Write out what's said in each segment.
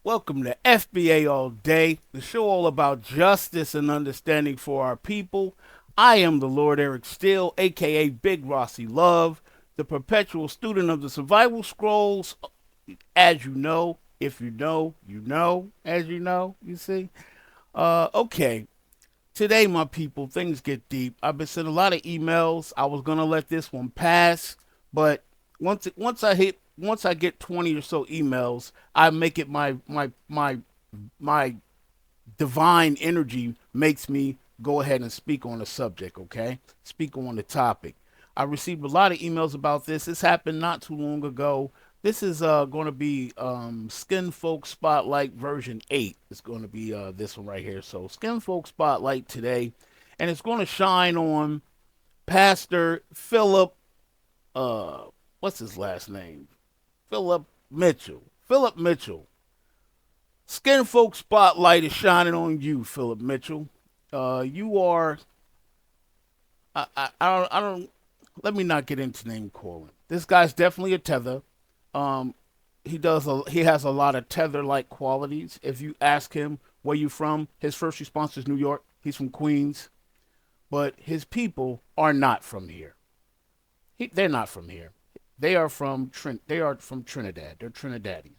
Welcome to FBA All Day, the show all about justice and understanding for our people. I am the Lord Eric Steele, aka Big Rossi Love, the perpetual student of the survival scrolls. As you know, if you know, you know, as you know, you see. Okay. Today, my people, things get deep. I've been sending a lot of emails. I was gonna let this one pass, but once I get 20 or so emails, I make it my divine energy makes me go ahead and speak on the subject, okay? Speak on the topic. I received a lot of emails about this. This happened not too long ago. This is going to be SkinFolk Spotlight version 8. It's going to be this one right here. So SkinFolk Spotlight today. And it's going to shine on Pastor Philip, what's his last name? Philip Mitchell. Philip Mitchell. SkinFolk Spotlight is shining on you, Philip Mitchell. You are, I don't, let me not get into name calling. This guy's definitely a tether. He has a lot of tether-like qualities. If you ask him where you from, his first response is New York. He's from Queens, but his people are not from here. They're not from here. They are from Trinidad. They're Trinidadians.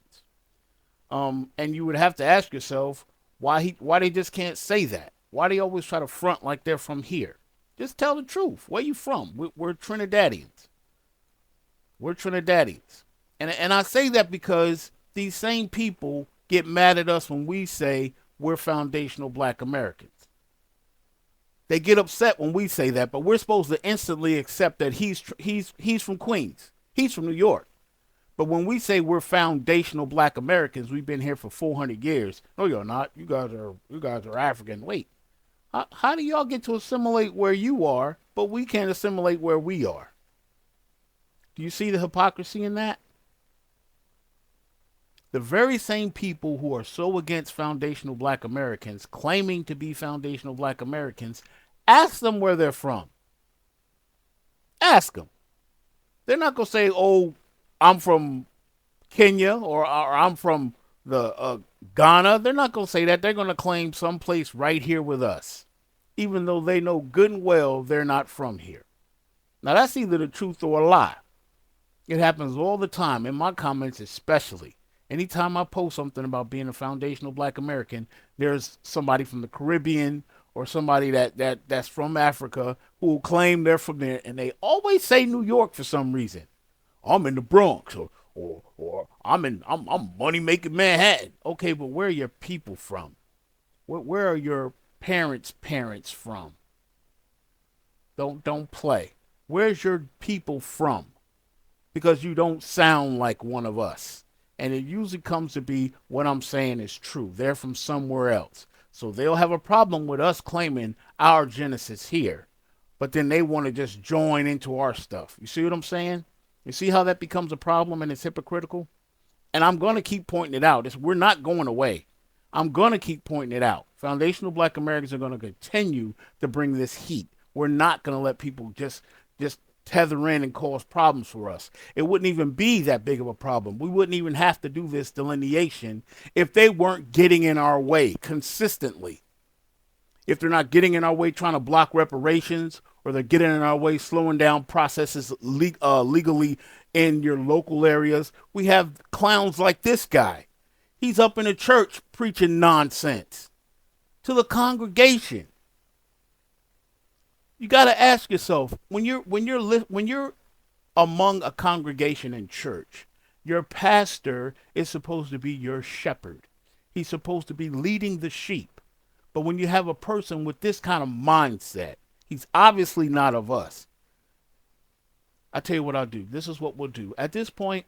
And you would have to ask yourself why they just can't say that. Why they always try to front like they're from here. Just tell the truth. Where you from? We're Trinidadians. We're Trinidadians. And I say that because these same people get mad at us when we say we're foundational black Americans. They get upset when we say that, but we're supposed to instantly accept that he's from Queens. He's from New York. But when we say we're foundational black Americans, we've been here for 400 years. No, you're not. You guys are African. Wait. How do y'all get to assimilate where you are, but we can't assimilate where we are? Do you see the hypocrisy in that? The very same people who are so against foundational black Americans, claiming to be foundational black Americans, ask them where they're from. Ask them. They're not going to say, oh, I'm from Kenya or I'm from the Ghana. They're not going to say that. They're going to claim someplace right here with us, even though they know good and well they're not from here. Now, that's either the truth or a lie. It happens all the time, in my comments especially. Anytime I post something about being a foundational black American, there's somebody from the Caribbean or somebody that's from Africa who will claim they're from there, and they always say New York for some reason. I'm in the Bronx, or I'm money making Manhattan. Okay, but where are your people from? Where are your parents' from? Don't play. Where's your people from? Because you don't sound like one of us. And it usually comes to be what I'm saying is true. They're from somewhere else. So they'll have a problem with us claiming our genesis here. But then they want to just join into our stuff. You see what I'm saying? You see how that becomes a problem and it's hypocritical? And I'm going to keep pointing it out. We're not going away. I'm going to keep pointing it out. Foundational black Americans are going to continue to bring this heat. We're not going to let people just tether in and cause problems for us. It wouldn't even be that big of a problem. We wouldn't even have to do this delineation if they weren't getting in our way consistently. If they're not getting in our way trying to block reparations, or they're getting in our way slowing down processes legally in your local areas. We have clowns like this guy. He's up in a church preaching nonsense to the congregation. You got to ask yourself, when you're among a congregation in church, your pastor is supposed to be your shepherd. He's supposed to be leading the sheep. But when you have a person with this kind of mindset, he's obviously not of us. I tell you what I'll do. This is what we'll do. At this point,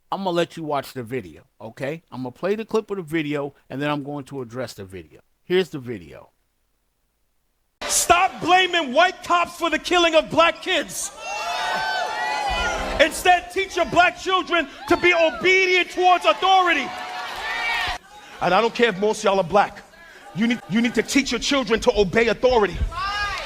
I'm going to let you watch the video, okay? I'm going to play the clip of the video, and then I'm going to address the video. Here's the video. Stop blaming white cops for the killing of black kids. Instead, teach your black children to be obedient towards authority. And I don't care if most of y'all are black. You need to teach your children to obey authority.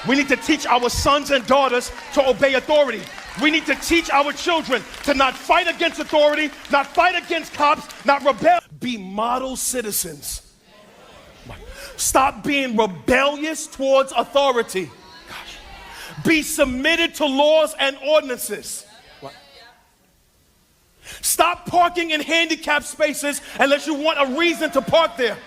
We need to teach our sons and daughters to obey authority. We need to teach our children to not fight against authority, not fight against cops, not rebel. be model citizens. Stop being rebellious towards authority. Gosh. Be submitted to laws and ordinances. What? Stop parking in handicapped spaces unless you want a reason to park there.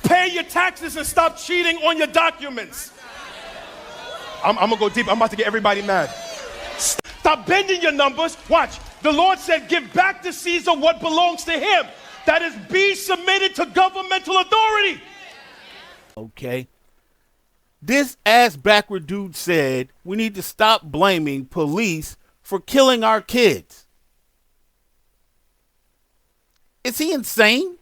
Pay your taxes and stop cheating on your documents. I'm going to go deep. I'm about to get everybody mad. Stop bending your numbers. Watch. The Lord said, give back to Caesar what belongs to him. That is, be submitted to governmental authority. Okay. This ass backward dude said we need to stop blaming police for killing our kids. Is he insane?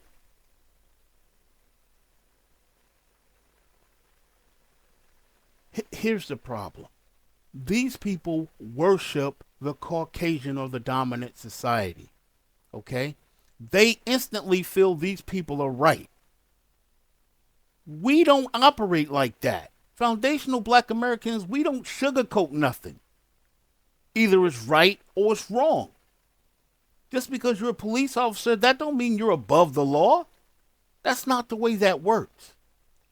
Here's the problem. These people worship the Caucasian or the dominant society. Okay? They instantly feel these people are right. We don't operate like that. Foundational Black Americans, we don't sugarcoat nothing. Either it's right or it's wrong. Just because you're a police officer, that don't mean you're above the law. That's not the way that works.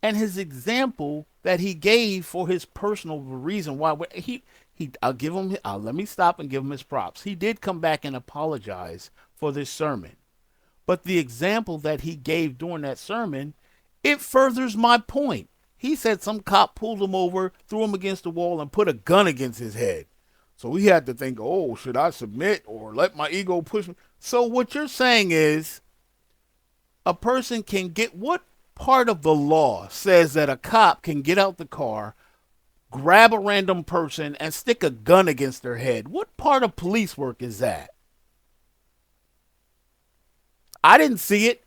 And his example that he gave for his personal reason why let me stop and give him his props. He did come back and apologize for this sermon. But the example that he gave during that sermon, it furthers my point. He said some cop pulled him over, threw him against the wall, and put a gun against his head. So he had to think, oh, should I submit or let my ego push me? So what you're saying is a person can get, what part of the law says that a cop can get out the car, grab a random person, and stick a gun against their head? What part of police work is that? I didn't see it.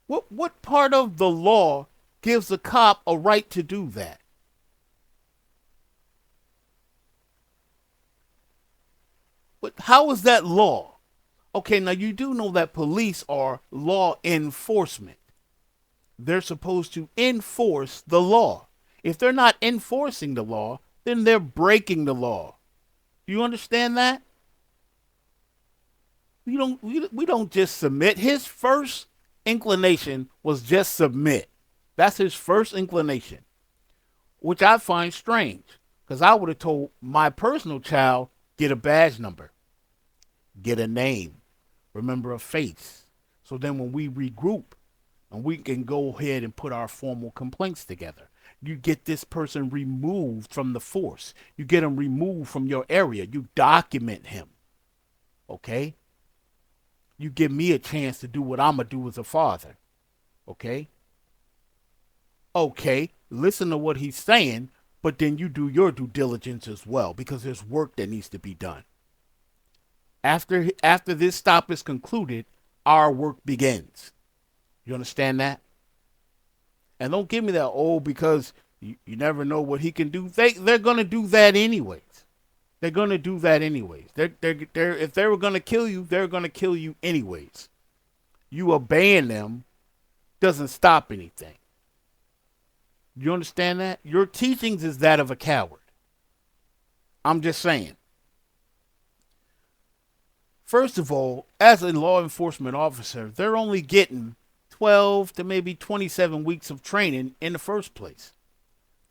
What part of the law gives a cop a right to do that? How is that law? Okay, now you do know that police are law enforcement. They're supposed to enforce the law. If they're not enforcing the law, then they're breaking the law. Do you understand that? We don't just submit. His first inclination was just submit. That's his first inclination, which I find strange, because I would have told my personal child, get a badge number, get a name, remember a face. So then when we regroup and we can go ahead and put our formal complaints together, you get this person removed from the force. You get him removed from your area. You document him. Okay? You give me a chance to do what I'm going to do as a father. Okay? Okay, listen to what he's saying, but then you do your due diligence as well, because there's work that needs to be done. After this stop is concluded, our work begins. You understand that? And don't give me that, because you never know what he can do. They're going to do that anyways. They're going to do that anyways. If they were going to kill you, they're going to kill you anyways. You obeying them doesn't stop anything. You understand that? Your teachings is that of a coward. I'm just saying. First of all, as a law enforcement officer, they're only getting 12 to maybe 27 weeks of training in the first place.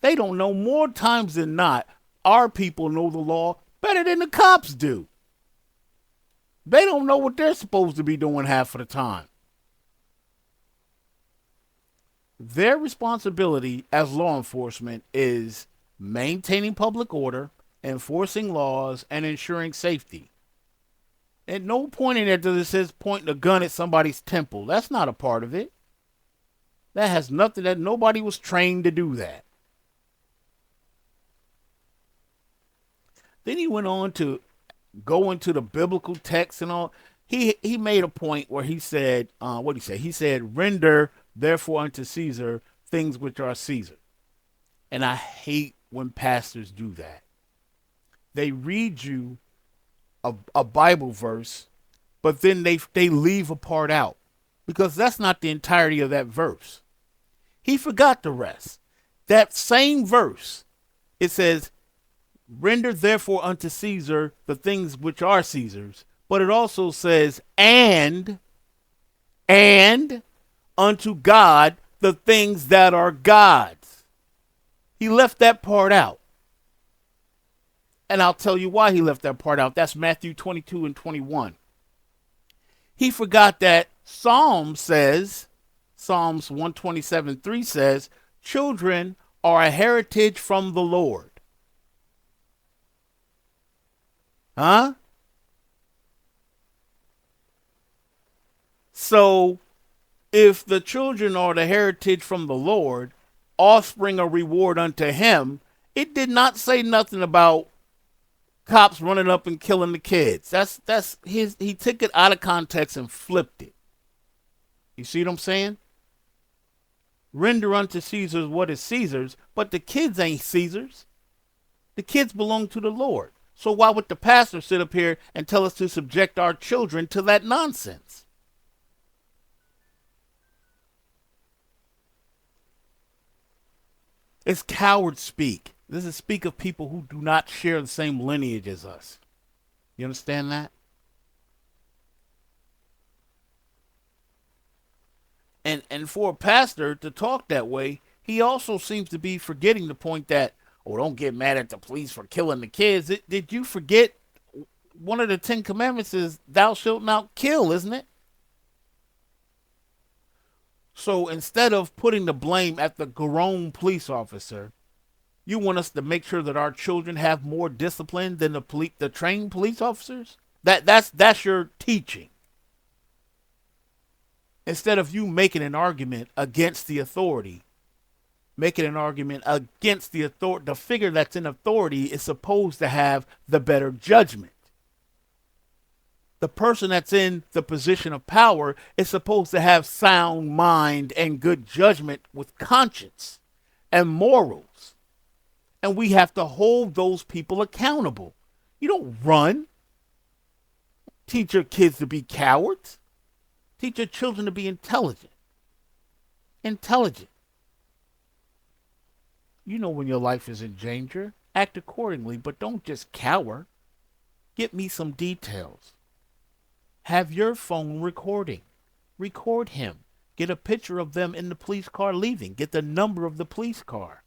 They don't know. More times than not, our people know the law better than the cops do. They don't know what they're supposed to be doing half of the time. Their responsibility as law enforcement is maintaining public order, enforcing laws, and ensuring safety. At no point in there does it says pointing a gun at somebody's temple. That's not a part of it. That has nothing, that nobody was trained to do that. Then he went on to go into the biblical text and all. He made a point where he said, what did he say? He said, render therefore unto Caesar things which are Caesar. And I hate when pastors do that. They read you a Bible verse, but then they leave a part out, because that's not the entirety of that verse. He forgot the rest. That same verse, it says, Render therefore unto Caesar the things which are Caesar's. But it also says, and unto God the things that are God's. He left that part out. And I'll tell you why he left that part out. That's Matthew 22 and 21. He forgot that Psalms 127:3 says, children are a heritage from the Lord. Huh? So, if the children are the heritage from the Lord, offspring a reward unto him, it did not say nothing about cops running up and killing the kids. He took it out of context and flipped it. You see what I'm saying? Render unto Caesar what is Caesar's, but the kids ain't Caesar's. The kids belong to the Lord. So why would the pastor sit up here and tell us to subject our children to that nonsense? It's coward speak. This is speak of people who do not share the same lineage as us. You understand that? And for a pastor to talk that way, he also seems to be forgetting the point that, oh, don't get mad at the police for killing the kids. Did you forget one of the 10 Commandments is thou shalt not kill, isn't it? So instead of putting the blame at the grown police officer, you want us to make sure that our children have more discipline than the trained police officers? That's your teaching. Instead of you making an argument against the authority, making an argument against the authority, the figure that's in authority is supposed to have the better judgment. The person that's in the position of power is supposed to have sound mind and good judgment with conscience and morals. And we have to hold those people accountable. You don't run. Teach your kids to be cowards. Teach your children to be intelligent. Intelligent. You know when your life is in danger. Act accordingly, but don't just cower. Get me some details. Have your phone recording. Record him. Get a picture of them in the police car leaving. Get the number of the police car.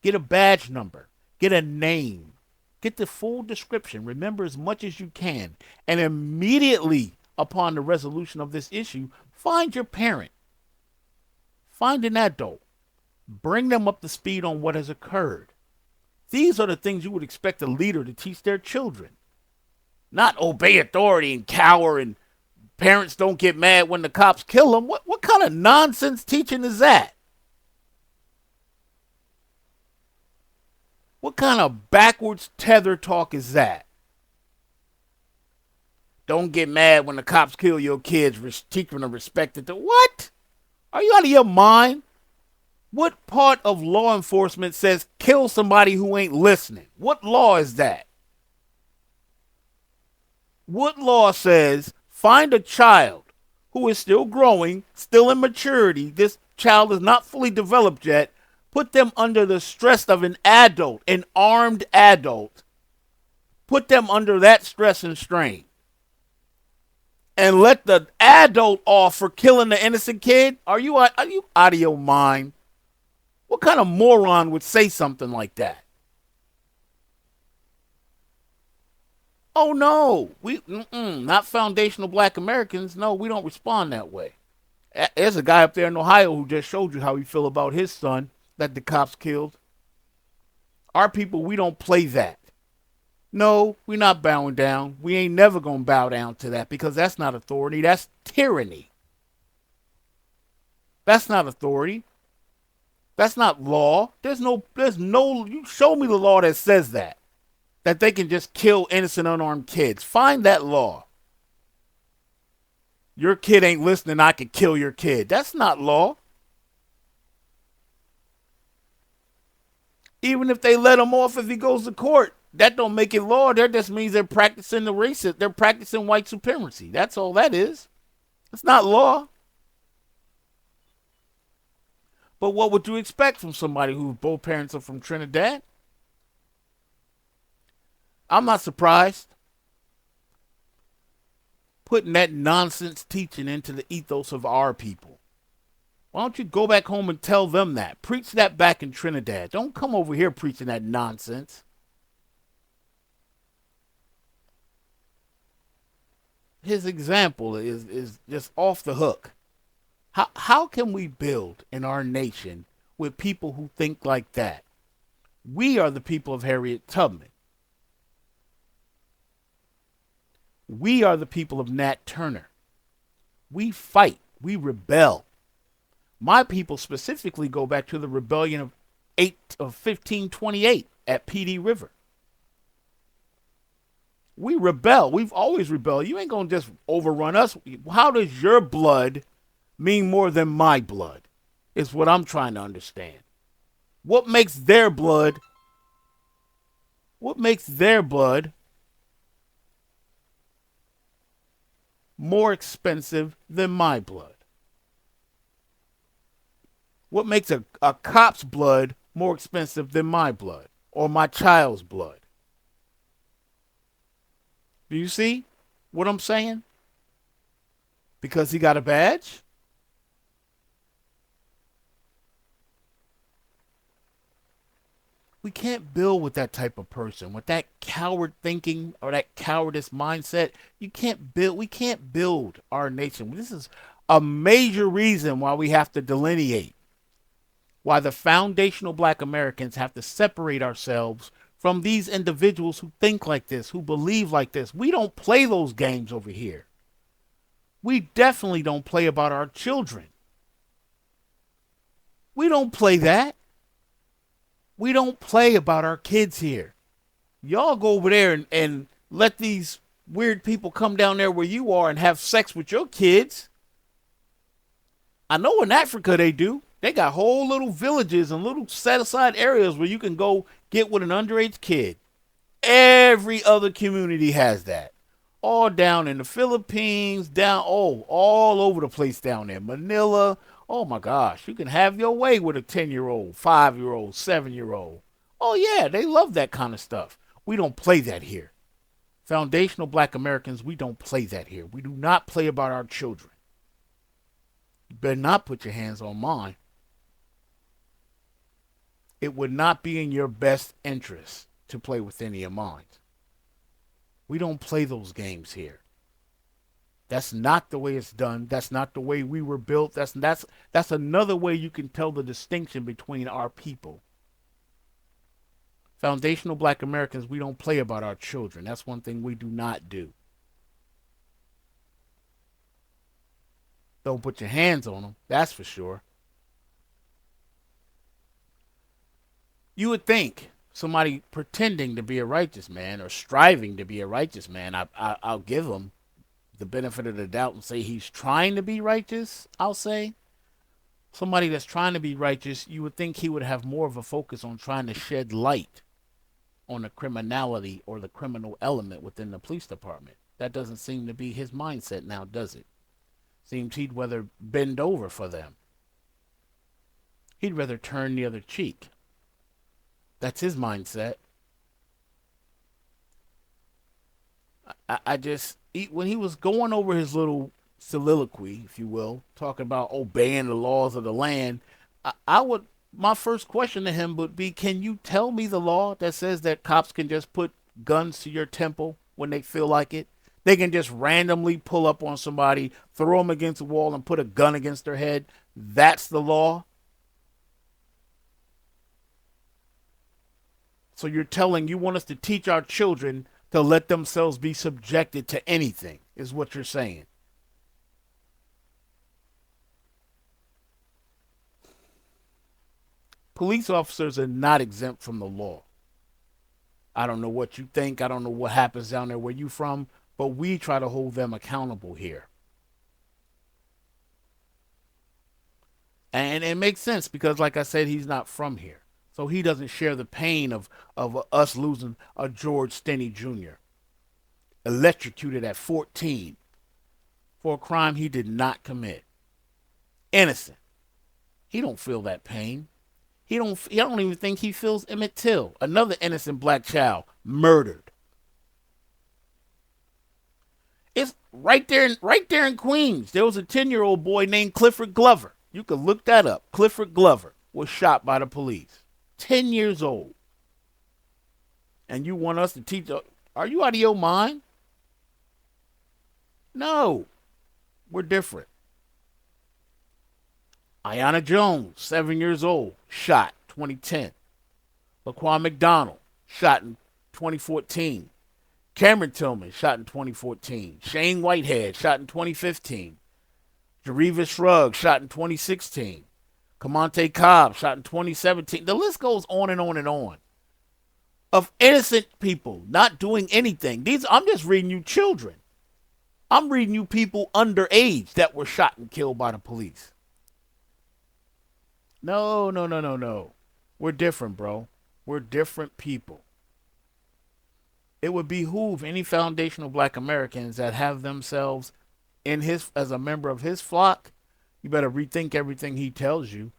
Get a badge number. Get a name. Get the full description. Remember as much as you can. And immediately upon the resolution of this issue, find your parent. Find an adult. Bring them up to speed on what has occurred. These are the things you would expect a leader to teach their children. Not obey authority and cower and parents don't get mad when the cops kill them. What kind of nonsense teaching is that? What kind of backwards tether talk is that? Don't get mad when the cops kill your kids. Teach them to respect it. What? Are you out of your mind? What part of law enforcement says kill somebody who ain't listening? What law is that? What law says find a child who is still growing, still in maturity, this child is not fully developed yet, put them under the stress of an adult, an armed adult, put them under that stress and strain, and let the adult off for killing the innocent kid? Are you out of your mind? What kind of moron would say something like that? Oh, no, not foundational black Americans. No, we don't respond that way. There's a guy up there in Ohio who just showed you how he feel about his son that the cops killed. Our people, we don't play that. No, we're not bowing down. We ain't never going to bow down to that because that's not authority. That's tyranny. That's not authority. That's not law. There's no, you show me the law that says that they can just kill innocent unarmed kids. Find that law. Your kid ain't listening, I could kill your kid. That's not law. Even if they let him off if he goes to court, that don't make it law. That just means they're practicing the racist. They're practicing white supremacy. That's all that is. It's not law. But what would you expect from somebody whose both parents are from Trinidad? I'm not surprised. Putting that nonsense teaching into the ethos of our people. Why don't you go back home and tell them that? Preach that back in Trinidad. Don't come over here preaching that nonsense. His example is just off the hook. How can we build in our nation with people who think like that? We are the people of Harriet Tubman. We are the people of Nat Turner. We fight. We rebel. My people specifically go back to the rebellion of 1528 at PD River. We rebel. We've always rebelled. You ain't going to just overrun us. How does your blood mean more than my blood? Is what I'm trying to understand. What makes their blood more expensive than my blood? What makes a cop's blood more expensive than my blood or my child's blood? Do you see what I'm saying? Because he got a badge? We can't build with that type of person, with that coward thinking or that cowardice mindset. We can't build our nation. This is a major reason why we have to delineate, why the foundational black Americans have to separate ourselves from these individuals who think like this, who believe like this. We don't play those games over here. We definitely don't play about our children. We don't play that. We don't play about our kids here. Y'all go over there and let these weird people come down there where you are and have sex with your kids. I know in Africa they do. They got whole little villages and little set-aside areas where you can go get with an underage kid. Every other community has that. All down in the Philippines, all over the place down there. Manila. Oh, my gosh. You can have your way with a 10-year-old, 5-year-old, 7-year-old. Oh, yeah, they love that kind of stuff. We don't play that here. Foundational black Americans, we don't play that here. We do not play about our children. You better not put your hands on mine. It would not be in your best interest to play with any of mine. We don't play those games here. That's not the way it's done. That's not the way we were built. That's another way you can tell the distinction between our people. Foundational black Americans, we don't play about our children. That's one thing we do not do. Don't put your hands on them. That's for sure. You would think somebody pretending to be a righteous man or striving to be a righteous man, I'll give him the benefit of the doubt and say he's trying to be righteous, I'll say. Somebody that's trying to be righteous, you would think he would have more of a focus on trying to shed light on the criminality or the criminal element within the police department. That doesn't seem to be his mindset now, does it? Seems he'd rather bend over for them. He'd rather turn the other cheek. That's his mindset. When he was going over his little soliloquy, if you will, talking about obeying the laws of the land, my first question to him would be, can you tell me the law that says that cops can just put guns to your temple when they feel like it? They can just randomly pull up on somebody, throw them against the wall, and put a gun against their head. That's the law? So you want us to teach our children to let themselves be subjected to anything, is what you're saying. Police officers are not exempt from the law. I don't know what you think. I don't know what happens down there where you from, but we try to hold them accountable here. And it makes sense because, like I said, he's not from here. So he doesn't share the pain of us losing a George Stinney Jr. electrocuted at 14 for a crime he did not commit. Innocent. He don't feel that pain. I don't even think he feels Emmett Till, another innocent black child, murdered right there in Queens, there was a 10-year-old boy named Clifford Glover. You could look that up. Clifford Glover was shot by the police. 10 years old. And you want us to teach? Are you out of your mind? No. We're different. Ayanna Jones, 7 years old, shot 2010. Laquan McDonald, shot in 2014. Cameron Tillman, shot in 2014. Shane Whitehead, shot in 2015. Jervis Shrugg, shot in 2016. Camonte Cobb, shot in 2017. The list goes on and on and on. Of innocent people not doing anything. I'm just reading you children. I'm reading you people underage that were shot and killed by the police. No. We're different, bro. We're different people. It would behoove any foundational black Americans that have themselves as a member of his flock. You better rethink everything he tells you.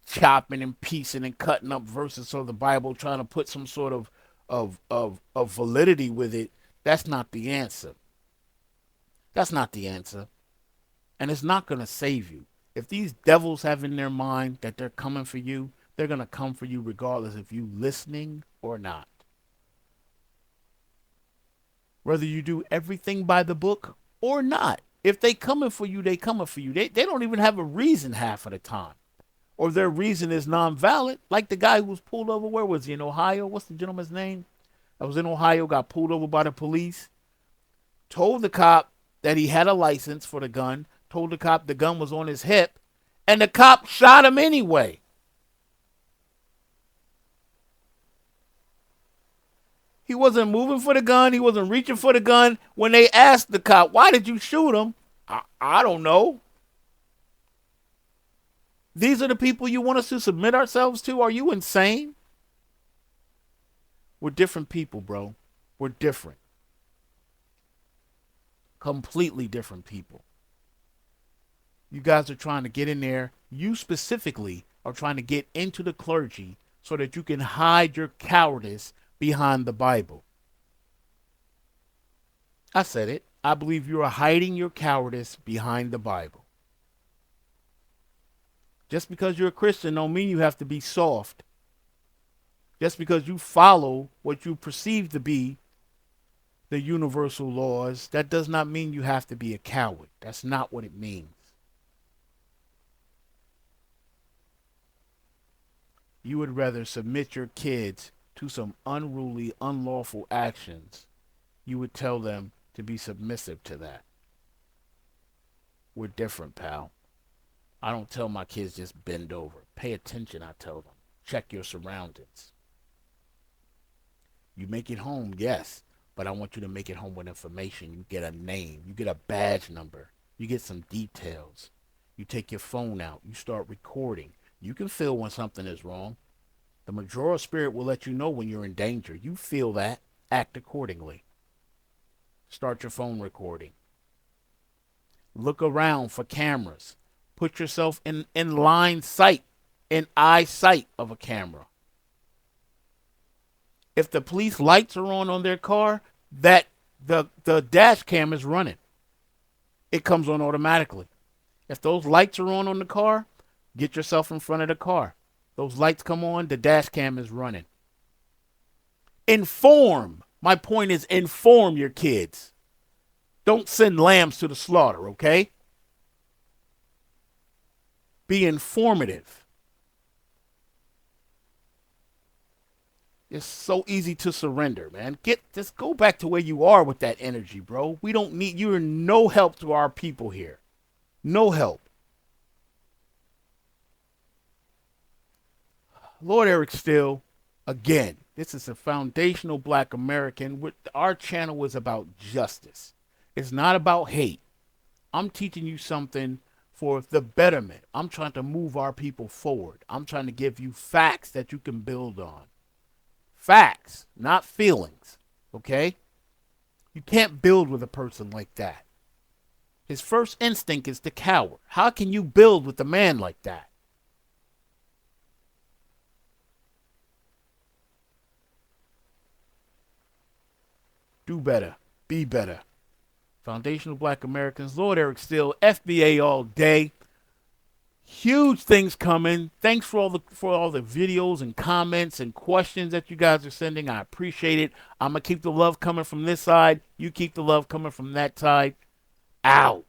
Chopping and piecing and cutting up verses of the Bible, trying to put some sort of validity with it. That's not the answer. That's not the answer. And it's not going to save you. If these devils have in their mind that they're coming for you, they're going to come for you regardless if you listening or not. Whether you do everything by the book or not. If they coming for you, they coming for you. They don't even have a reason half of the time. Or their reason is non-valid. Like the guy who was pulled over, where was he, in Ohio? What's the gentleman's name? That was in Ohio, got pulled over by the police. Told the cop that he had a license for the gun. Told the cop the gun was on his hip. And the cop shot him anyway. He wasn't moving for the gun. He wasn't reaching for the gun. When they asked the cop, why did you shoot him? I don't know. These are the people you want us to submit ourselves to? Are you insane? We're different people, bro. We're different. Completely different people. You guys are trying to get in there. You specifically are trying to get into the clergy so that you can hide your cowardice behind the Bible. I said it. I believe you are hiding your cowardice behind the Bible. Just because you're a Christian don't mean you have to be soft. Just because you follow what you perceive to be the universal laws, that does not mean you have to be a coward. That's not what it means. You would rather submit your kids to some unruly, unlawful actions. You would tell them to be submissive to that. We're different, pal. I don't tell my kids just bend over. Pay attention, I tell them. Check your surroundings. You make it home, yes, but I want you to make it home with information. You get a name. You get a badge number. You get some details. You take your phone out. You start recording. You can feel when something is wrong. The Majora Spirit will let you know when you're in danger. You feel that. Act accordingly. Start your phone recording. Look around for cameras. Put yourself in line sight, in eyesight of a camera. If the police lights are on their car, that the dash cam is running. It comes on automatically. If those lights are on the car, get yourself in front of the car. Those lights come on, the dash cam is running. Inform. My point is inform your kids. Don't send lambs to the slaughter, okay? Be informative. It's so easy to surrender, man. Just go back to where you are with that energy, bro. We don't need, you're no help to our people here. No help. Lord Eric Steele, again, this is a foundational black American. Our channel is about justice. It's not about hate. I'm teaching you something for the betterment. I'm trying to move our people forward. I'm trying to give you facts that you can build on. Facts, not feelings, okay? You can't build with a person like that. His first instinct is to cower. How can you build with a man like that? Do better. Be better. Foundational Black Americans, Lord Eric Steele, FBA all day. Huge things coming. Thanks for all the videos and comments and questions that you guys are sending. I appreciate it. I'm gonna keep the love coming from this side. You keep the love coming from that side. Out.